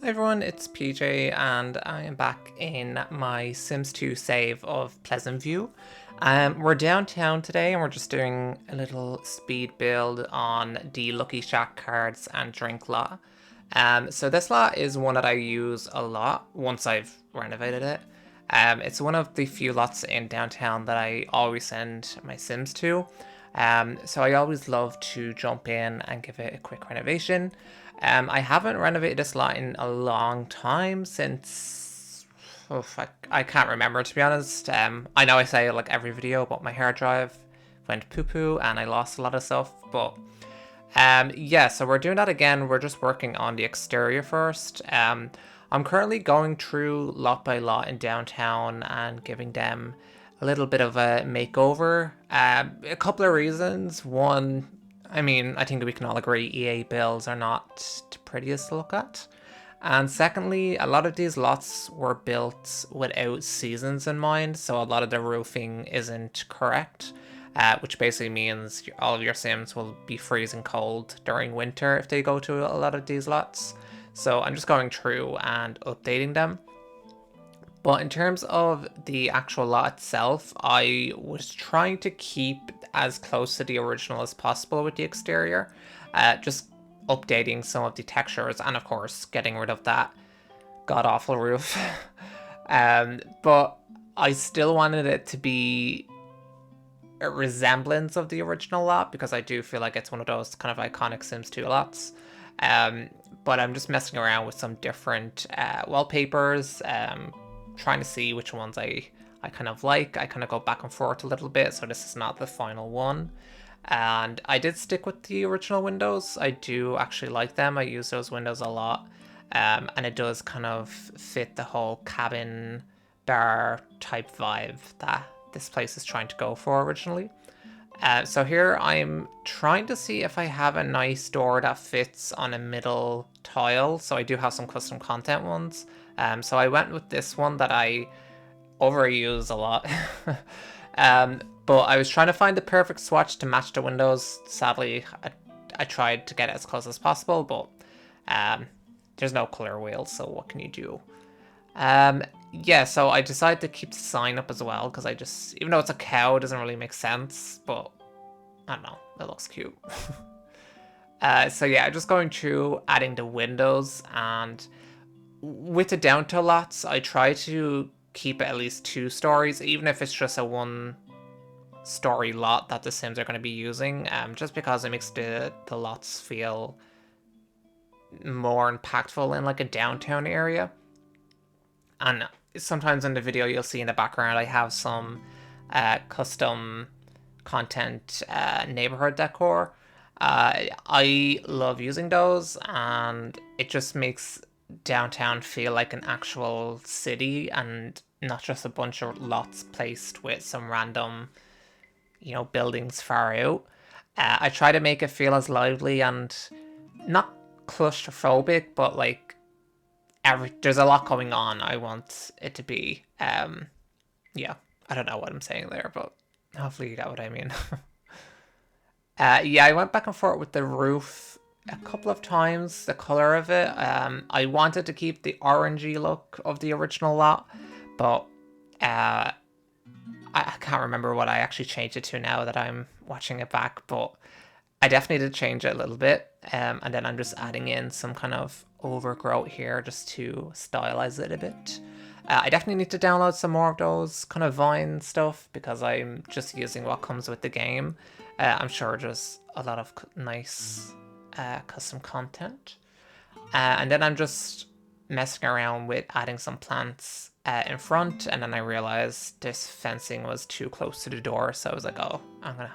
Hi everyone, it's PJ and I am back in my Sims 2 save of Pleasantview. We're downtown today and we're just doing a little speed build on the Lucky Shack cards and drink lot. So this lot is one that I use a lot once I've renovated it. It's one of the few lots in downtown that I always send my Sims to. So I always love to jump in and give it a quick renovation. I haven't renovated this lot in a long time since... Oh, I can't remember, to be honest. I know I say like every video, but my hard drive went poo-poo and I lost a lot of stuff. But yeah, so we're doing that again. We're just working on the exterior first. I'm currently going through lot by lot in downtown and giving them a little bit of a makeover. A couple of reasons. One, I mean, I think we can all agree EA builds are not the prettiest to look at. And secondly, a lot of these lots were built without seasons in mind, so a lot of the roofing isn't correct, which basically means all of your Sims will be freezing cold during winter if they go to a lot of these lots. So I'm just going through and updating them. But in terms of the actual lot itself, I was trying to keep as close to the original as possible with the exterior. Just updating some of the textures and of course getting rid of that god-awful roof. But I still wanted it to be a resemblance of the original lot because I do feel like it's one of those kind of iconic Sims 2 lots. But I'm just messing around with some different wallpapers, trying to see which ones I kind of like. I kind of go back and forth a little bit, so this is not the final one. And I did stick with the original windows. I do actually like them. I use those windows a lot. And it does kind of fit the whole cabin bar type vibe that this place is trying to go for originally. So here I'm trying to see if I have a nice door that fits on a middle tile. So I do have some custom content ones. So I went with this one that I overuse a lot. But I was trying to find the perfect swatch to match the windows. Sadly, I tried to get it as close as possible, but there's no color wheel, so what can you do? Yeah, so I decided to keep the sign up as well, because I just, even though it's a cow, it doesn't really make sense, but I don't know, it looks cute. So yeah, just going through adding the windows, and with the downtown lots, I try to keep it at least 2 stories, even if it's just a 1-story lot that the Sims are going to be using, just because it makes the lots feel more impactful in like a downtown area. And sometimes in the video you'll see in the background I have some custom content neighborhood decor. I love using those, and it just makes downtown feel like an actual city and not just a bunch of lots placed with some random, buildings far out. I try to make it feel as lively and not claustrophobic, but like there's a lot going on. I want it to be. Yeah, I don't know what I'm saying there, but hopefully you got what I mean. Yeah, I went back and forth with the roof a couple of times, the color of it. I wanted to keep the orangey look of the original lot, but I can't remember what I actually changed it to now that I'm watching it back, but I definitely did change it a little bit. And then I'm just adding in some kind of overgrowth here just to stylize it a bit. I definitely need to download some more of those kind of vine stuff because I'm just using what comes with the game. I'm sure there's a lot of nice custom content. And then I'm just messing around with adding some plants in front, and then I realized this fencing was too close to the door, so I was like, oh, I'm gonna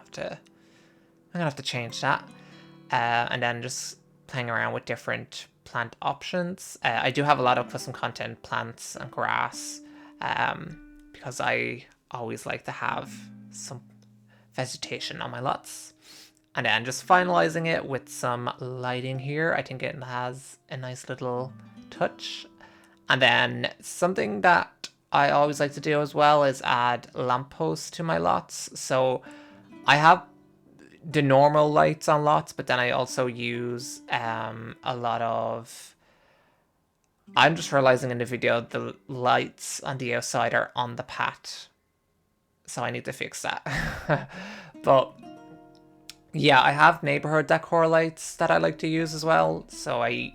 have to change that. And then just playing around with different plant options. I do have a lot of custom content plants and grass, because I always like to have some vegetation on my lots. And then just finalizing it with some lighting here. I think it has a nice little touch. And then something that I always like to do as well is add lampposts to my lots. So I have the normal lights on lots, but then I also use a lot of I'm just realizing in the video the lights on the outside are on the pat, so I need to fix that. But yeah, I have neighborhood decor lights that I like to use as well. So I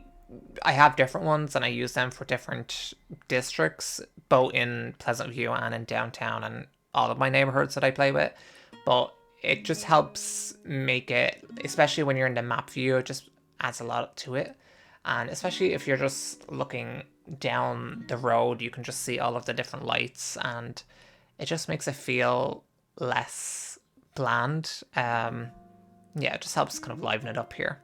have different ones and I use them for different districts, both in Pleasantview and in downtown and all of my neighborhoods that I play with. But it just helps make it, especially when you're in the map view, it just adds a lot to it. And especially if you're just looking down the road, you can just see all of the different lights and it just makes it feel less bland. Yeah, it just helps kind of liven it up here.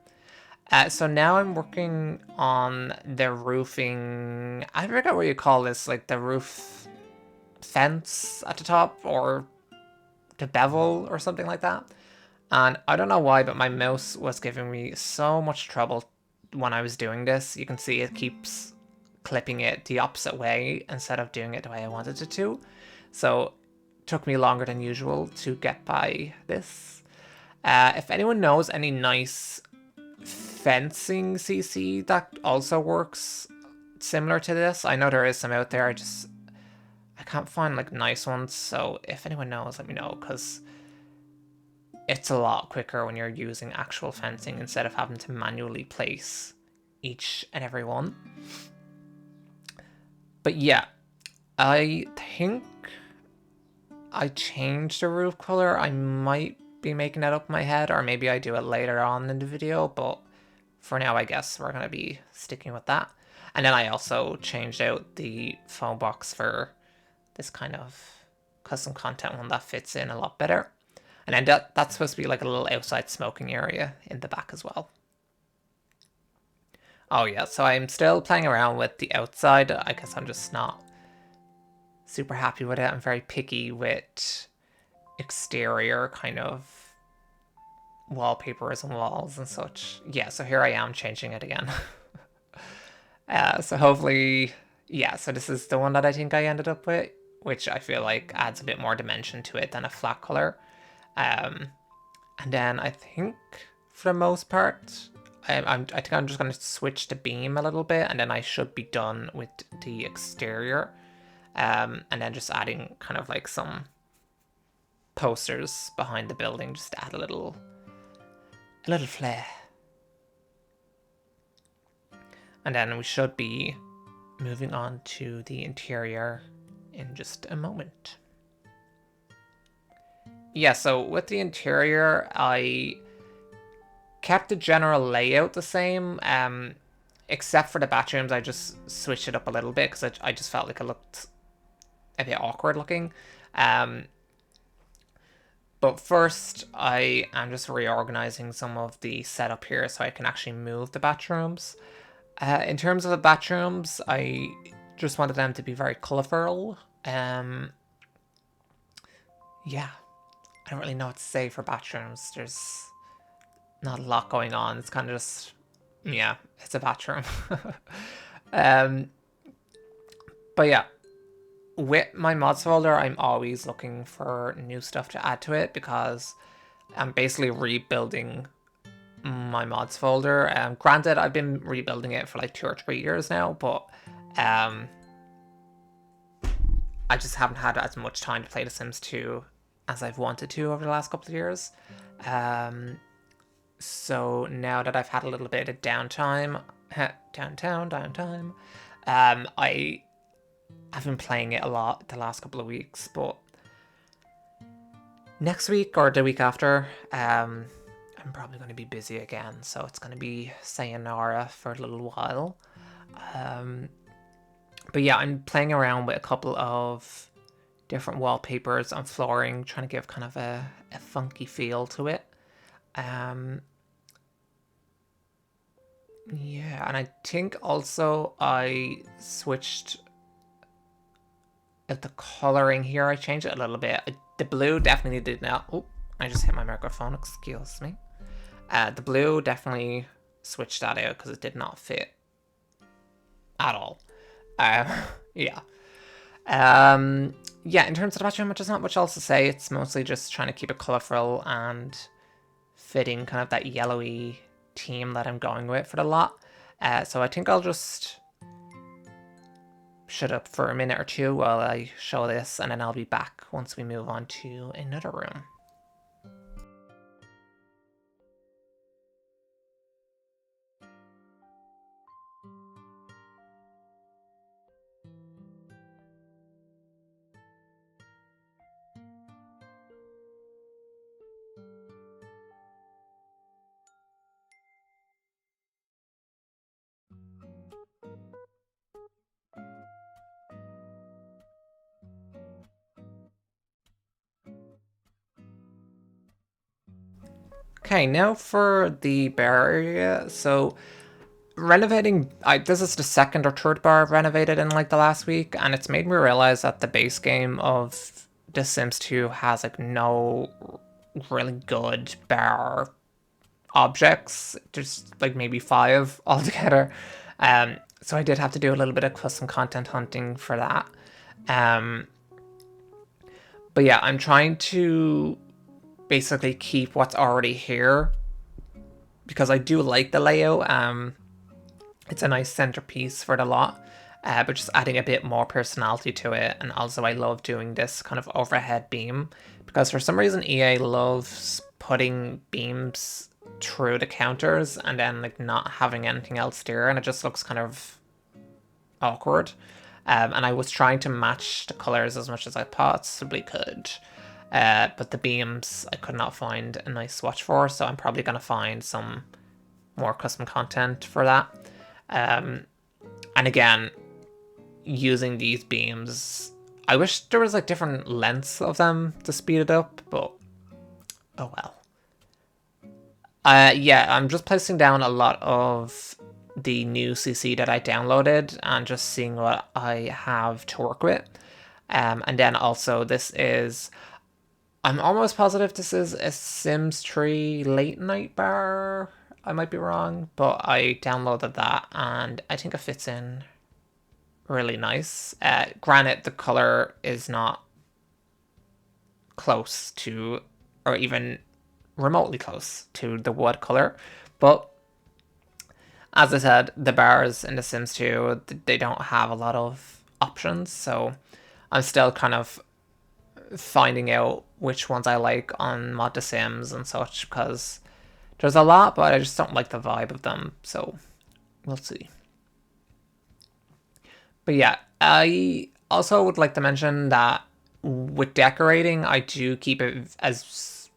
So now I'm working on the roofing. I forget what you call this, like the roof fence at the top or the bevel or something like that. And I don't know why, but my mouse was giving me so much trouble when I was doing this. You can see it keeps clipping it the opposite way instead of doing it the way I wanted it to. So it took me longer than usual to get by this. If anyone knows any nice fencing CC that also works similar to this, I know there is some out there, I can't find like nice ones, so if anyone knows, let me know, because it's a lot quicker when you're using actual fencing instead of having to manually place each and every one. But yeah, I think I changed the roof color. I might be making that up in my head, or maybe I do it later on in the video, but for now I guess we're going to be sticking with that. And then I also changed out the phone box for this kind of custom content one that fits in a lot better. And then that's supposed to be like a little outside smoking area in the back as well. Oh yeah, so I'm still playing around with the outside. I guess I'm just not super happy with it. I'm very picky with exterior kind of wallpapers and walls and such. Yeah, so here I am changing it again. So hopefully, yeah, so this is the one that I think I ended up with, which I feel like adds a bit more dimension to it than a flat color. And then I think for the most part, I think I'm just going to switch the beam a little bit, and then I should be done with the exterior. And then just adding kind of like some posters behind the building, just to add a little flair. And then we should be moving on to the interior in just a moment. Yeah, so with the interior, I kept the general layout the same, except for the bathrooms. I just switched it up a little bit because I just felt like it looked a bit awkward looking. But first, I am just reorganizing some of the setup here so I can actually move the bathrooms. In terms of the bathrooms, I just wanted them to be very colourful. Yeah, I don't really know what to say for bathrooms. There's not a lot going on. It's kind of just, yeah, it's a bathroom. But yeah, with my mods folder, I'm always looking for new stuff to add to it because I'm basically rebuilding my mods folder. Granted, I've been rebuilding it for like 2 or 3 years now, but I just haven't had as much time to play The Sims 2 as I've wanted to over the last couple of years. So now that I've had a little bit of downtime, I've been playing it a lot the last couple of weeks, but next week or the week after, I'm probably going to be busy again, so it's going to be sayonara for a little while. But yeah, I'm playing around with a couple of different wallpapers and flooring, trying to give kind of a funky feel to it. Yeah, and I think also I switched the coloring here. I changed it a little bit. The blue definitely did not. Oh, I just hit my microphone. Excuse me. The blue definitely switched that out because it did not fit at all. Yeah. Yeah, in terms of the bathroom, there's not much else to say. It's mostly just trying to keep it colourful and fitting kind of that yellowy theme that I'm going with for the lot. So I think I'll just shut up for a minute or two while I show this, and then I'll be back once we move on to another room. Okay, now for the bar area. So renovating, this is the second or third bar I've renovated in like the last week, and it's made me realize that the base game of The Sims 2 has like no really good bar objects. Just like maybe 5 altogether. So I did have to do a little bit of custom content hunting for that. But yeah, I'm trying to basically keep what's already here because I do like the layout. It's a nice centerpiece for the lot, but just adding a bit more personality to it. And also I love doing this kind of overhead beam because for some reason EA loves putting beams through the counters and then like not having anything else there, and it just looks kind of awkward. And I was trying to match the colors as much as I possibly could. But the beams I could not find a nice swatch for, so I'm probably going to find some more custom content for that. And again, using these beams, I wish there was like different lengths of them to speed it up, but oh well. Yeah, I'm just placing down a lot of the new CC that I downloaded and just seeing what I have to work with. And then also this is, I'm almost positive this is a Sims 3 late night bar. I might be wrong, but I downloaded that and I think it fits in really nice. Granted, the color is not close to, or even remotely close to the wood color, but as I said, the bars in The Sims 2, they don't have a lot of options, so I'm still kind of finding out which ones I like on Mod The Sims and such, because there's a lot, but I just don't like the vibe of them, so we'll see. But yeah, I also would like to mention that with decorating, I do keep it as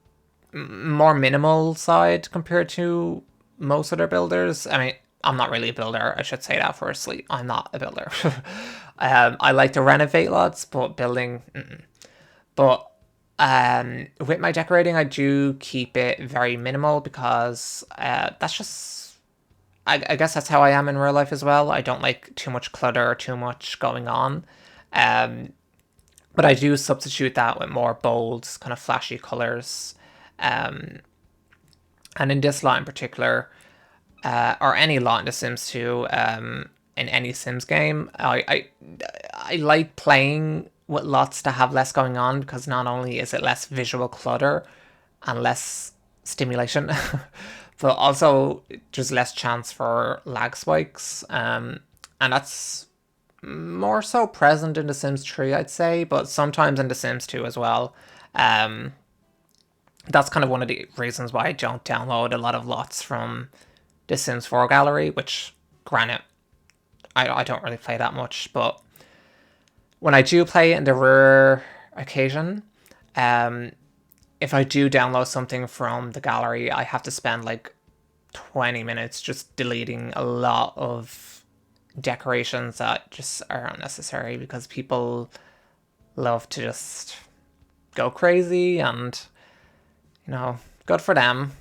more minimal side compared to most other builders. I mean, I'm not really a builder. I should say that firstly. I'm not a builder. I like to renovate lots, but building, But with my decorating, I do keep it very minimal because that's just, I guess that's how I am in real life as well. I don't like too much clutter or too much going on. But I do substitute that with more bold, kind of flashy colors. And in this lot in particular, or any lot in The Sims 2, in any Sims game, I like playing with lots to have less going on because not only is it less visual clutter and less stimulation, but also there's less chance for lag spikes. And that's more so present in The Sims 3, I'd say, but sometimes in The Sims 2 as well. That's kind of one of the reasons why I don't download a lot of lots from The Sims 4 gallery, which, granted, I don't really play that much, but when I do play in the rare occasion, if I do download something from the gallery, I have to spend like 20 minutes just deleting a lot of decorations that just are unnecessary because people love to just go crazy and, you know, good for them,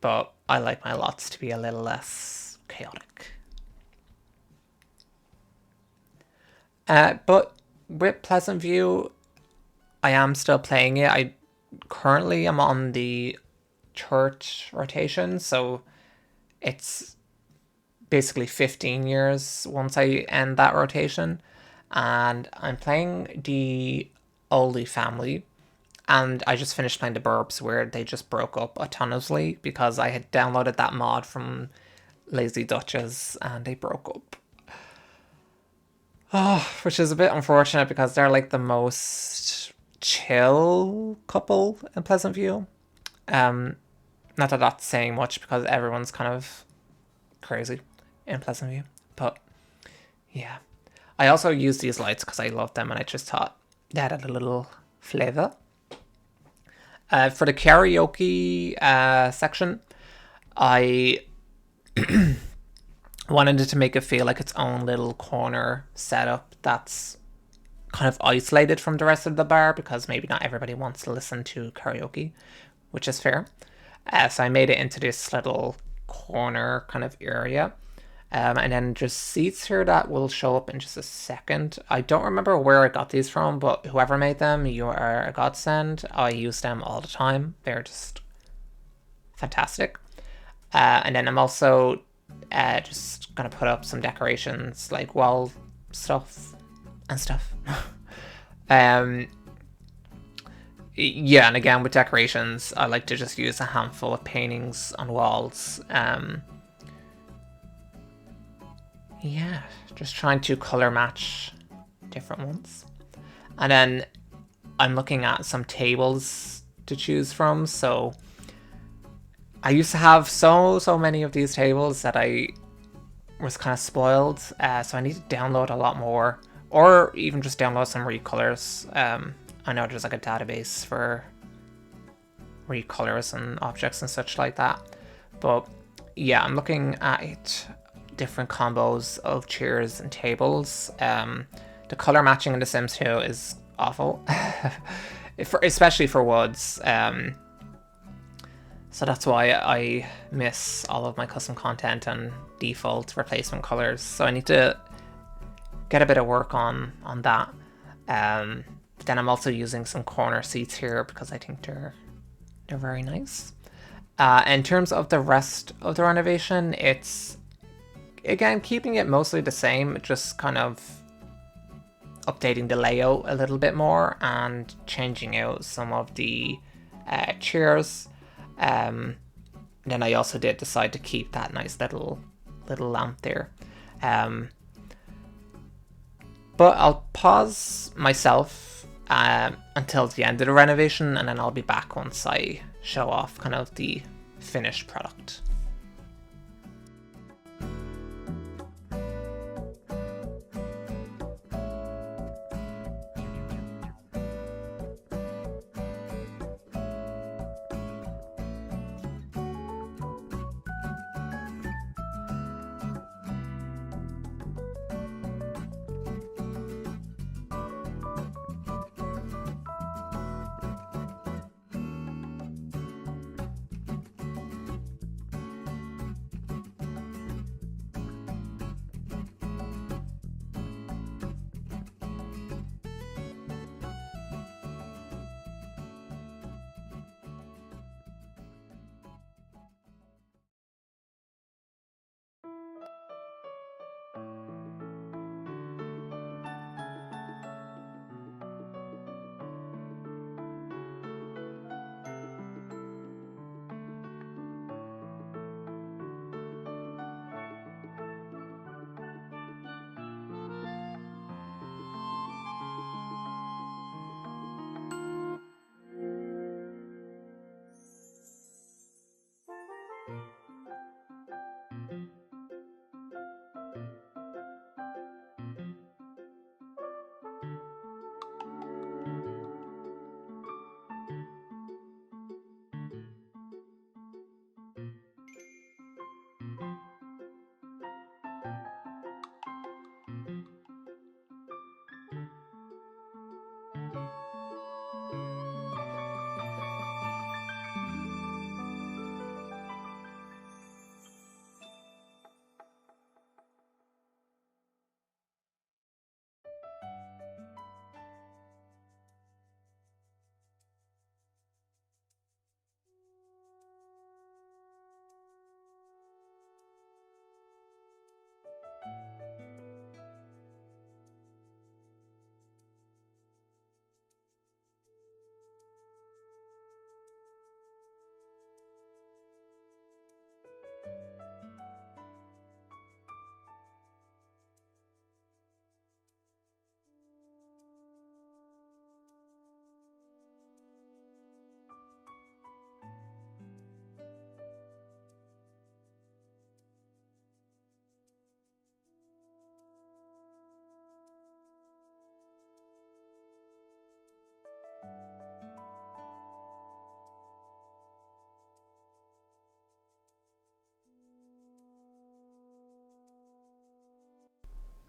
but I like my lots to be a little less chaotic. But with Pleasantview, I am still playing it. I currently am on the church rotation, so it's basically 15 years once I end that rotation. And I'm playing the Oldie family, and I just finished playing the Burbs where they just broke up autonomously because I had downloaded that mod from Lazy Duchess and they broke up. Oh, which is a bit unfortunate because they're like the most chill couple in Pleasantview. Um, Not that that's saying much because everyone's kind of crazy in Pleasantview, but yeah. I also use these lights because I love them and I just thought they had a little flavour. For the karaoke section, I wanted it to make it feel like its own little corner setup that's kind of isolated from the rest of the bar because maybe not everybody wants to listen to karaoke, which is fair. So I made it into this little corner kind of area. And then just seats here that will show up in just a second. I don't remember where I got these from, but whoever made them, you are a godsend. I use them all the time. They're just fantastic. And then I'm also just gonna put up some decorations like wall stuff and stuff. um, yeah, and again with decorations, I like to just use a handful of paintings on walls. Yeah, just trying to color match different ones. And then I'm looking at some tables to choose from. So I used to have so many of these tables that I was kind of spoiled. So I need to download a lot more, or even just download some recolors. I know there's like a database for recolors and objects and such like that. But yeah, I'm looking at different combos of chairs and tables. The color matching in The Sims 2 is awful, especially for woods. So that's why I miss all of my custom content and default replacement colors. So I need to get a bit of work on that. But then I'm also using some corner seats here because I think they're very nice. In terms of the rest of the renovation, it's again keeping it mostly the same, just kind of updating the layout a little bit more and changing out some of the chairs. Then I also did decide to keep that nice little lamp there. But I'll pause myself until the end of the renovation, and then I'll be back once I show off kind of the finished product.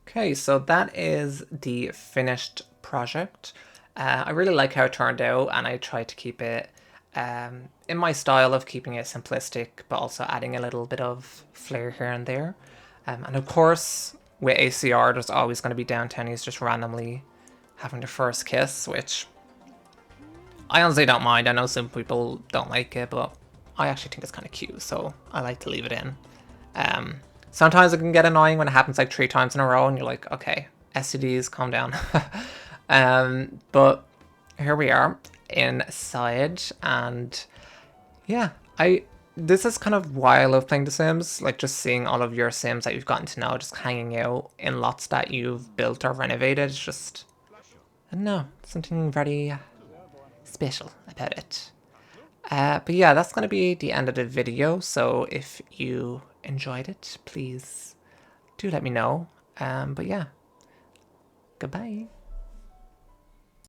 Okay, so that is the finished project. I really like how it turned out, and I tried to keep it in my style of keeping it simplistic, but also adding a little bit of flair here and there. And of course, with ACR, there's always going to be downtownies just randomly having their first kiss, which I honestly don't mind. I know some people don't like it, but I actually think it's kind of cute, so I like to leave it in. Um, Sometimes it can get annoying when it happens like 3 times in a row and you're like, okay, STDs, calm down. But here we are inside, and yeah, this is kind of why I love playing The Sims, like just seeing all of your Sims that you've gotten to know, just hanging out in lots that you've built or renovated. It's just, I don't know, something very special about it. But yeah, that's going to be the end of the video, so if you enjoyed it, please do let me know. But yeah, goodbye.